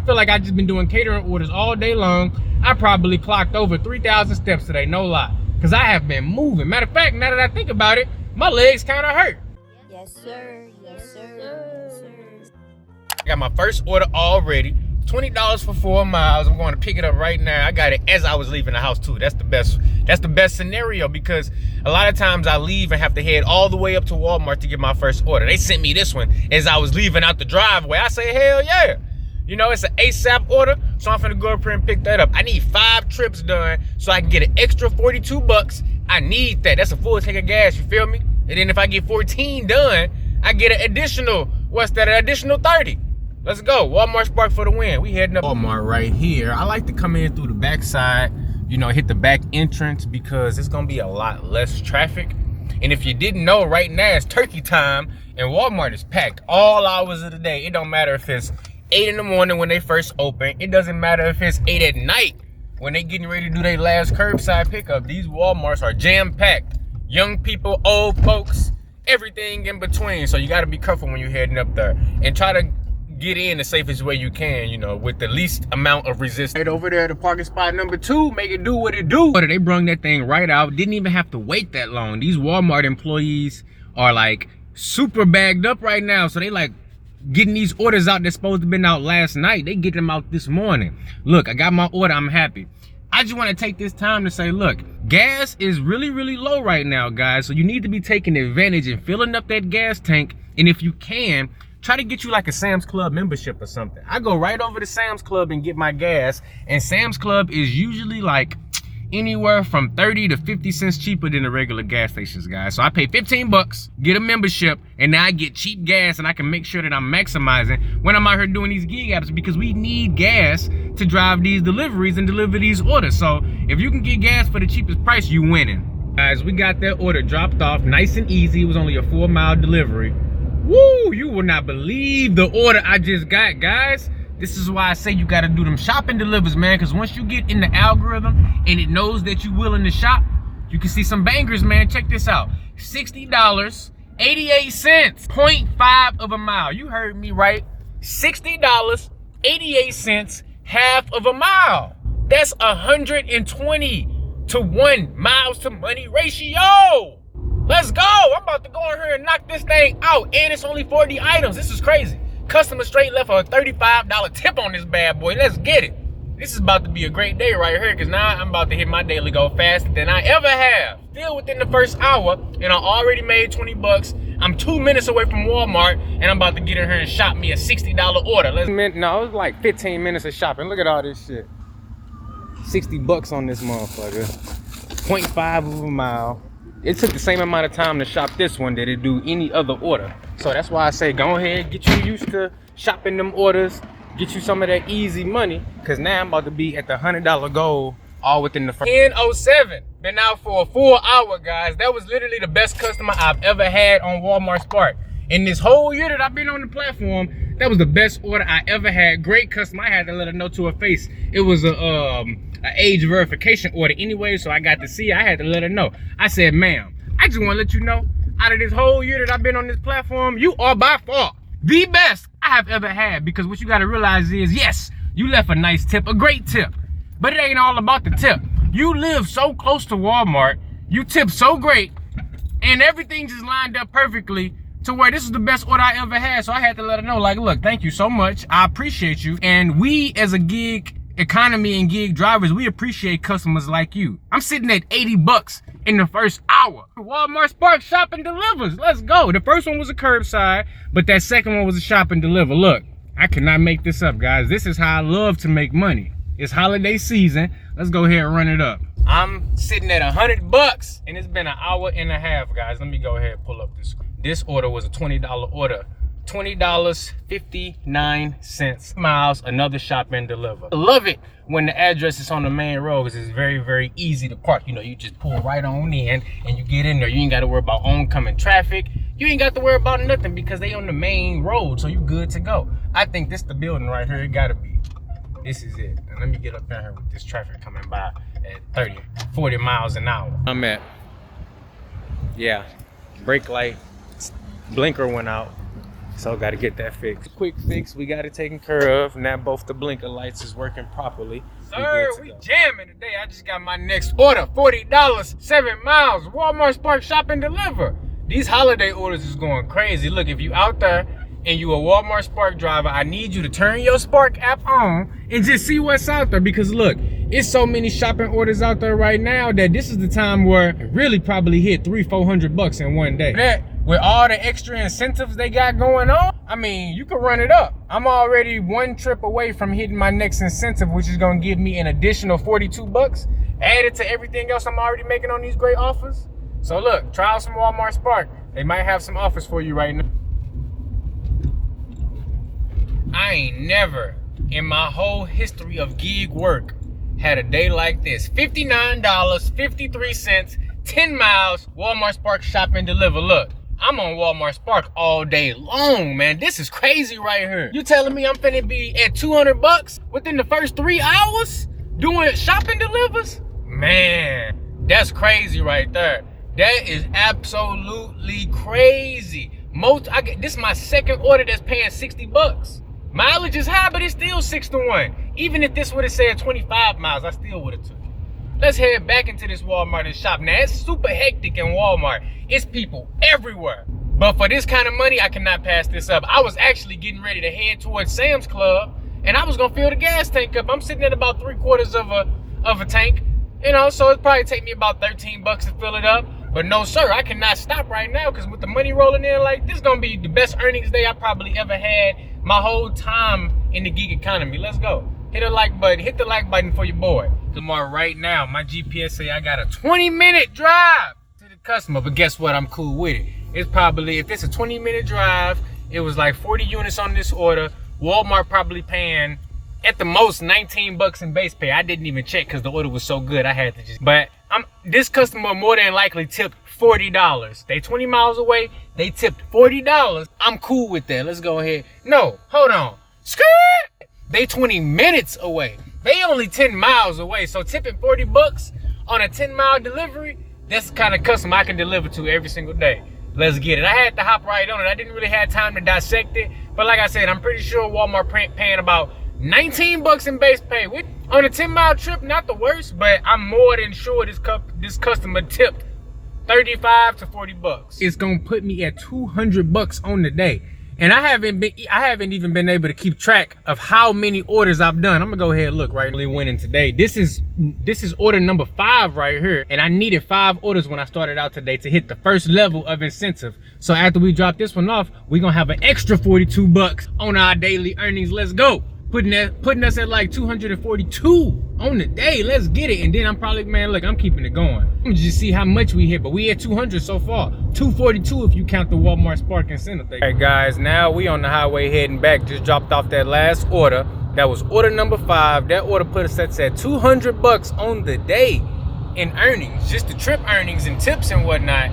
feel like I just been doing catering orders all day long. I probably clocked over 3,000 steps today, no lie. Because I have been moving. Matter of fact, now that I think about it, my legs kind of hurt. Yes, sir. Yes, sir. Yes, sir. I got my first order already. $20 for 4 miles. I'm going to pick it up right now. I got it as I was leaving the house too. That's the best scenario, because a lot of times I leave and have to head all the way up to Walmart to get my first order. They sent me this one as I was leaving out the driveway. I say, hell yeah. You know, it's an ASAP order, so I'm finna go up here and pick that up. I need 5 trips done so I can get an extra 42 bucks. I need that. That's a full tank of gas, you feel me? And then if I get 14 done, I get an additional, what's that, an additional 30. Let's go. Walmart Spark for the win. We heading up Walmart right here. I like to come in through the back side, you know, hit the back entrance, because it's gonna be a lot less traffic. And if you didn't know, right now it's turkey time and Walmart is packed all hours of the day. It don't matter if it's 8 in the morning when they first open. It doesn't matter if it's 8 at night when they getting ready to do their last curbside pickup. These Walmarts are jam-packed. Young people, old folks, everything in between. So you gotta be careful when you're heading up there. And try to get in the safest way you can, you know, with the least amount of resistance. Right over there, the parking spot number 2, make it do what it do. They brung that thing right out. Didn't even have to wait that long. These Walmart employees are like super bagged up right now. So they like getting these orders out that's supposed to have been out last night. They get them out this morning. Look, I got my order, I'm happy. I just want to take this time to say, look, gas is really, really low right now, guys. So you need to be taking advantage and filling up that gas tank. And if you can, try to get you like a Sam's Club membership or something. I go right over to Sam's Club and get my gas. And Sam's Club is usually like anywhere from 30 to 50 cents cheaper than the regular gas stations, guys. So I pay 15 bucks, get a membership, and now I get cheap gas, and I can make sure that I'm maximizing when I'm out here doing these gig apps, because we need gas to drive these deliveries and deliver these orders. So if you can get gas for the cheapest price, you winning. Guys, we got that order dropped off nice and easy. It was only a 4-mile delivery. Woo, you will not believe the order I just got, guys. This is why I say you gotta do them shopping delivers, man, because once you get in the algorithm and it knows that you're willing to shop, you can see some bangers, man. Check this out. $60, 88 cents, 0.5 of a mile. You heard me right. $60, 88 cents, half of a mile. That's 120 to 1 miles to money ratio. Let's go. I'm about to go in here and knock this thing out. And it's only 40 items. This is crazy. Customer straight left a $35 tip on this bad boy. Let's get it. This is about to be a great day right here, because now I'm about to hit my daily goal faster than I ever have. Still within the first hour, and I already made 20 bucks. I'm 2 minutes away from Walmart, and I'm about to get in here and shop me a $60 order. No, it was like 15 minutes of shopping. Look at all this shit. 60 bucks on this motherfucker. 0.5 of a mile. It took the same amount of time to shop this one that it do any other order. So that's why I say go ahead, get you used to shopping them orders, get you some of that easy money, because now I'm about to be at the $100 goal all within the first 10:07. Been out for a full hour, guys. That was literally the best customer I've ever had on Walmart Spark. In this whole year that I've been on the platform, that was the best order I ever had. Great customer. I had to let her know to her face. It was a age verification order anyway, so I got to see her. I had to let her know. I said, ma'am, I just want to let you know, out of this whole year that I've been on this platform, you are by far the best I have ever had. Because what you got to realize is, yes, you left a nice tip, a great tip, but it ain't all about the tip. You live so close to Walmart, you tip so great, and everything just lined up perfectly to where this is the best order I ever had. So I had to let her know, like, look, thank you so much. I appreciate you. And we as a gig economy and gig drivers, we appreciate customers like you. I'm sitting at 80 bucks in the first hour. Walmart Spark shop and delivers. Let's go. The first one was a curbside, but that second one was a shop and deliver. Look, I cannot make this up, guys. This is how I love to make money. It's holiday season. Let's go ahead and run it up. I'm sitting at 100 bucks and it's been an hour and a half, guys. Let me go ahead and pull up this. This order was a $20 order. $20.59 miles, another shop and deliver. I love it when the address is on the main road, because it's very, very easy to park. You know, you just pull right on in and you get in there. You ain't got to worry about oncoming traffic. You ain't got to worry about nothing because they on the main road, so you good to go. I think this the building right here. It gotta be. This is it. And let me get up down here with this traffic coming by at 30, 40 miles an hour. I'm at, yeah, brake light, blinker went out. So got to get that fixed. Quick fix, we got it taken care of. Now both the blinker lights is working properly. Sir, we jamming today. I just got my next order, $40, 7 miles, Walmart Spark Shop and Deliver. These holiday orders is going crazy. Look, if you out there and you a Walmart Spark driver, I need you to turn your Spark app on and just see what's out there, because look, it's so many shopping orders out there right now that this is the time where it really probably hit $300-400 in one day. That, with all the extra incentives they got going on, I mean, you can run it up. I'm already one trip away from hitting my next incentive, which is gonna give me an additional $42 added to everything else I'm already making on these great offers. So look, try out some Walmart Spark. They might have some offers for you right now. I ain't never in my whole history of gig work had a day like this. $59.53, 10 miles, Walmart Spark Shop and Deliver. Look, I'm on Walmart Spark all day long, man. This is crazy right here. You telling me I'm finna be at $200 within the first 3 hours doing shopping delivers? Man, that's crazy right there. That is absolutely crazy. This is my second order that's paying $60. Mileage is high, but it's still 6 to 1. Even if this would have said 25 miles, I still would have took it. Let's head back into this Walmart and shop. Now, it's super hectic in Walmart. It's people everywhere. But for this kind of money, I cannot pass this up. I was actually getting ready to head towards Sam's Club, and I was gonna fill the gas tank up. I'm sitting at about 3/4 of a tank, you know, so it'd probably take me about $13 to fill it up. But no, sir, I cannot stop right now, because with the money rolling in like this, is gonna be the best earnings day I probably ever had my whole time in the gig economy. Let's go. Hit the like button for your boy. Tomorrow, right now, my GPS say I got a 20-minute drive to the customer, but guess what? I'm cool with it. It's probably, if it's a 20-minute drive, it was like 40 units on this order. Walmart probably paying at the most $19 in base pay. I didn't even check because the order was so good. I had to just, but this customer more than likely tipped $40. They 20 miles away, they tipped $40. I'm cool with that. Let's go ahead. No, hold on. Skirt! They 20 minutes away. They only 10 miles away. So tipping $40 on a 10-mile delivery, that's the kind of customer I can deliver to every single day. Let's get it. I had to hop right on it. I didn't really have time to dissect it. But like I said, I'm pretty sure Walmart paying about $19 in base pay. On a 10-mile trip, not the worst, but I'm more than sure this customer tipped $35 to $40. It's gonna put me at $200 on the day. And I haven't even been able to keep track of how many orders I've done. I'm gonna go ahead and look right. Really winning today. This is order number 5 right here. And I needed 5 orders when I started out today to hit the first level of incentive. So after we drop this one off, we're gonna have an extra $42 on our daily earnings. Let's go. Putting us at like 242 on the day. Let's get it. And then I'm probably, man, look, I'm keeping it going. I'm gonna just see how much we hit, but we at 200 so far. 242 if you count the Walmart Spark incentive thing. All right, guys, now we on the highway heading back. Just dropped off that last order. That was order number 5. That order put us at $200 on the day in earnings, just the trip earnings and tips and whatnot.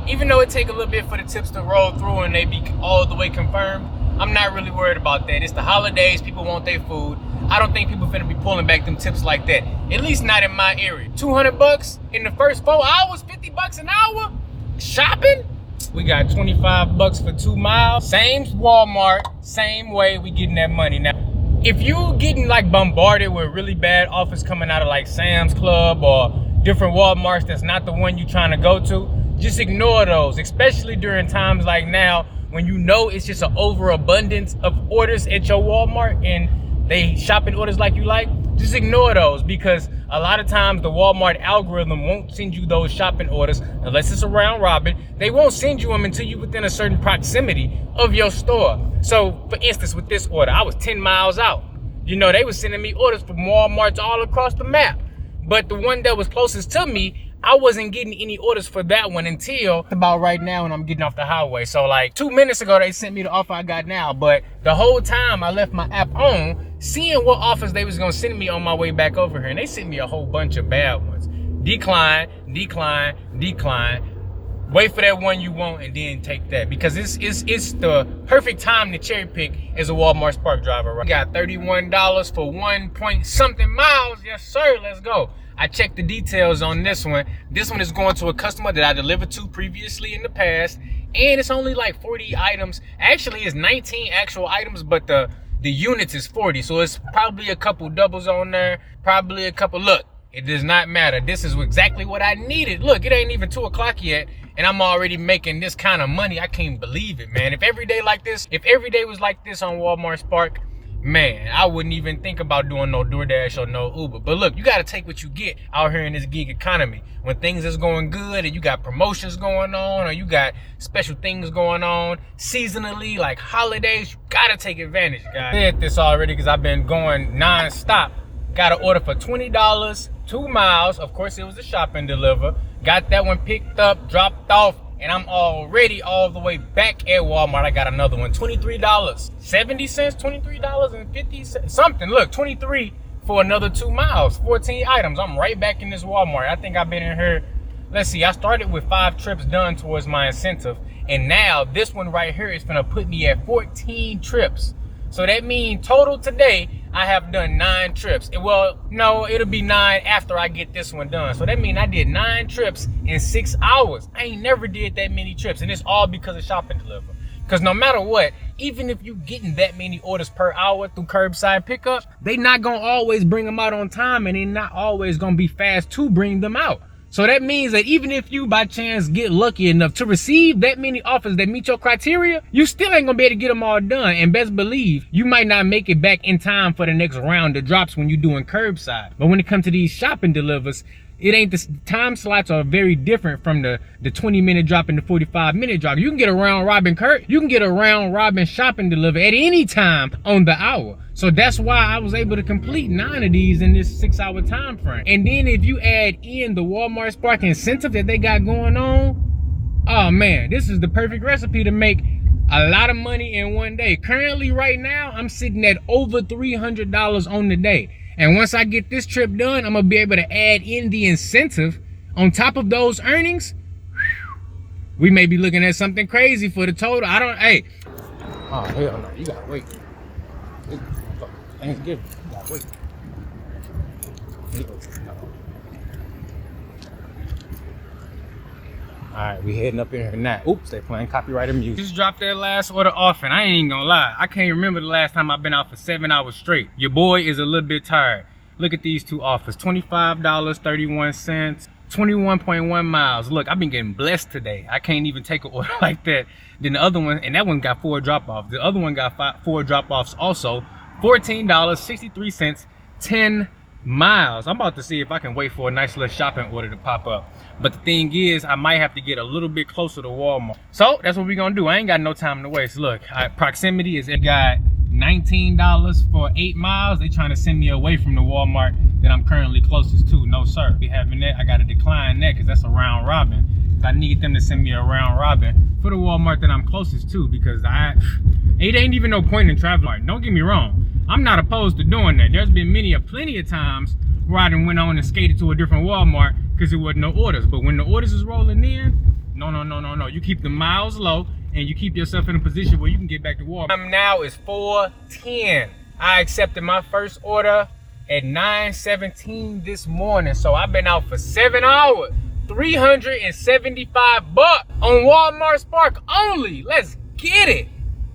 Even though it take a little bit for the tips to roll through and they be all the way confirmed, I'm not really worried about that. It's the holidays, people want their food. I don't think people finna be pulling back them tips like that. At least not in my area. $200 in the first 4 hours, $50 an hour? Shopping? We got $25 for 2 miles. Same Walmart, same way we getting that money. Now, if you getting like bombarded with really bad offers coming out of like Sam's Club or different Walmarts that's not the one you trying to go to, just ignore those, especially during times like now, when you know it's just an overabundance of orders at your Walmart and they shopping orders like you like. Just ignore those, because a lot of times the Walmart algorithm won't send you those shopping orders unless it's a round robin. They won't send you them until you're within a certain proximity of your store. So for instance, with this order, I was 10 miles out. You know, they were sending me orders from Walmarts all across the map. But the one that was closest to me, I wasn't getting any orders for that one until about right now when I'm getting off the highway. So like 2 minutes ago, they sent me the offer I got now. But the whole time I left my app on, seeing what offers they was gonna send me on my way back over here. And they sent me a whole bunch of bad ones. Decline, decline, decline. Wait for that one you want and then take that. Because it's the perfect time to cherry pick as a Walmart Spark driver. Right? I got $31 for 1 point something miles. Yes, sir, let's go. I checked the details on this one. This one is going to a customer that I delivered to previously in the past, and it's only like 40 items. Actually, it's 19 actual items, but the units is 40, so it's probably a couple doubles on there, probably a couple. Look, it does not matter. This is exactly what I needed. Look, it ain't even 2 o'clock yet, and I'm already making this kind of money. I can't believe it, man. If every day was like this on Walmart Spark, man, I wouldn't even think about doing no Doordash or no Uber. But look, you got to take what you get out here in this gig economy. When things is going good and you got promotions going on, or you got special things going on seasonally, like holidays, you got to take advantage, guys. I said this already because I've been going non-stop. Got an order for $20, 2 miles. Of course, it was a shop and deliver. Got that one picked up, dropped off, and I'm already all the way back at Walmart. I got another one, $23.70, $23.50, something. Look, 23 for another 2 miles, 14 items. I'm right back in this Walmart. I think I've been in here, let's see, I started with 5 trips done towards my incentive, and now this one right here is gonna put me at 14 trips. So that means total today, I have done 9 trips. Well, no, it'll be 9 after I get this one done. So that means I did 9 trips in 6 hours. I ain't never did that many trips, and it's all because of shop and deliver. Because no matter what, even if you getting that many orders per hour through curbside pickup, they not gonna always bring them out on time, and they not always gonna be fast to bring them out. So that means that even if you by chance get lucky enough to receive that many offers that meet your criteria, you still ain't gonna be able to get them all done. And best believe, you might not make it back in time for the next round of drops when you're doing curbside. But when it comes to these shopping delivers, it ain't, the time slots are very different from the 20-minute drop and the 45-minute drop. You can get a round robin shop and deliver at any time on the hour. So that's why I was able to complete 9 of these in this 6-hour time frame. And then if you add in the Walmart Spark incentive that they got going on, oh man, this is the perfect recipe to make a lot of money in one day. Currently right now, I'm sitting at over $300 on the day. And once I get this trip done, I'm gonna be able to add in the incentive on top of those earnings. We may be looking at something crazy for the total. Hey. Oh, hell no, you gotta wait. Thanksgiving, you gotta wait. All right, we heading up in here now. Oops, they playing copyrighted music. Just dropped that last order off, and I ain't gonna lie, I can't remember the last time I've been out for 7 hours straight. Your boy is a little bit tired. Look at these 2 offers, $25.31, 21.1 miles. Look, I've been getting blessed today. I can't even take an order like that. Then the other one, and that one got 4 drop-offs. The other one got 4 drop-offs also, $14.63, 10 miles. I'm about to see if I can wait for a nice little shopping order to pop up. But the thing is, I might have to get a little bit closer to Walmart. So that's what we're gonna do. I ain't got no time to waste. Look, proximity is, it got $19 for 8 miles. They trying to send me away from the Walmart that I'm currently closest to. No sir, we having that. I gotta decline that because that's a round robin. I need them to send me a round robin for the Walmart that I'm closest to, because it ain't even no point in traveling. Don't get me wrong, I'm not opposed to doing that. There's been plenty of times where I done went on and skated to a different Walmart because there wasn't no orders. But when the orders is rolling in, no. You keep the miles low and you keep yourself in a position where you can get back to Walmart. Time now is 4:10. I accepted my first order at 9:17 this morning. So I've been out for 7 hours. $375 on Walmart Spark only. Let's get it.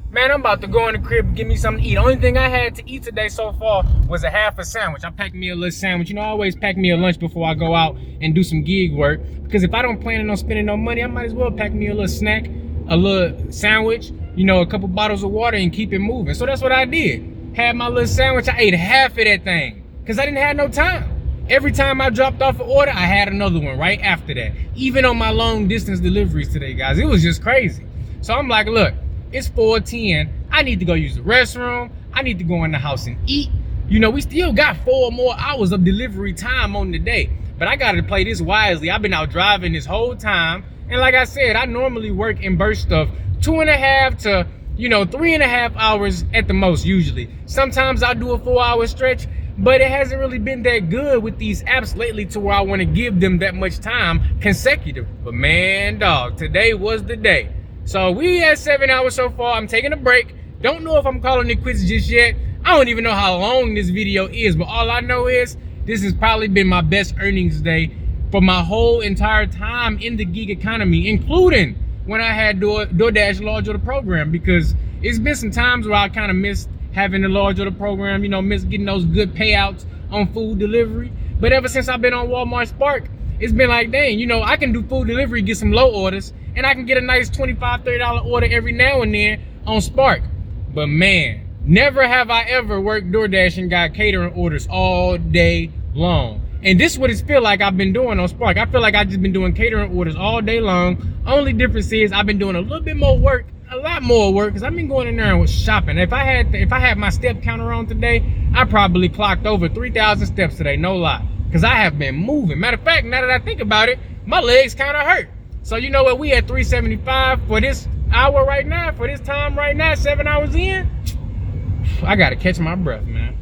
Man, I'm about to go in the crib and give me something to eat. Only thing I had to eat today so far was a half a sandwich. I packed me a little sandwich. You know, I always pack me a lunch before I go out and do some gig work. Because if I don't plan on spending no money, I might as well pack me a little snack, a little sandwich, you know, a couple bottles of water and keep it moving. So that's what I did. Had my little sandwich. I ate half of that thing because I didn't have no time. Every time I dropped off an order, I had another one right after that. Even on my long distance deliveries today, guys, it was just crazy. So I'm like, look, it's 4:10. I need to go use the restroom. I need to go in the house and eat. You know, we still got 4 more hours of delivery time on the day, but I got to play this wisely. I've been out driving this whole time. And like I said, I normally work in bursts of 2.5 to, 3.5 hours at the most usually. Sometimes I'll do a 4-hour stretch, but it hasn't really been that good with these apps lately to where I want to give them that much time consecutive. But man, dog, today was the day. So we had 7 hours so far. I'm taking a break. Don't know if I'm calling it quits just yet. I don't even know how long this video is, but all I know is this has probably been my best earnings day for my whole entire time in the gig economy, including when I had Doordash large order program, because it's been some times where I kind of missed having the large order program, you know, miss getting those good payouts on food delivery. But ever since I've been on Walmart Spark, it's been like, dang, you know, I can do food delivery, get some low orders, and I can get a nice $25, $30 order every now and then on Spark. But man, never have I ever worked DoorDash and got catering orders all day long. And this is what it feels like I've been doing on Spark. I feel like I've just been doing catering orders all day long. Only difference is I've been doing a little bit more work, a lot more work, because I've been going in there and was shopping. If I had my step counter on today, I probably clocked over 3,000 steps today, no lie. Because I have been moving. Matter of fact, now that I think about it, my legs kind of hurt. So you know what, we at 375 for this hour right now, for this time right now, 7 hours in. I gotta catch my breath, man.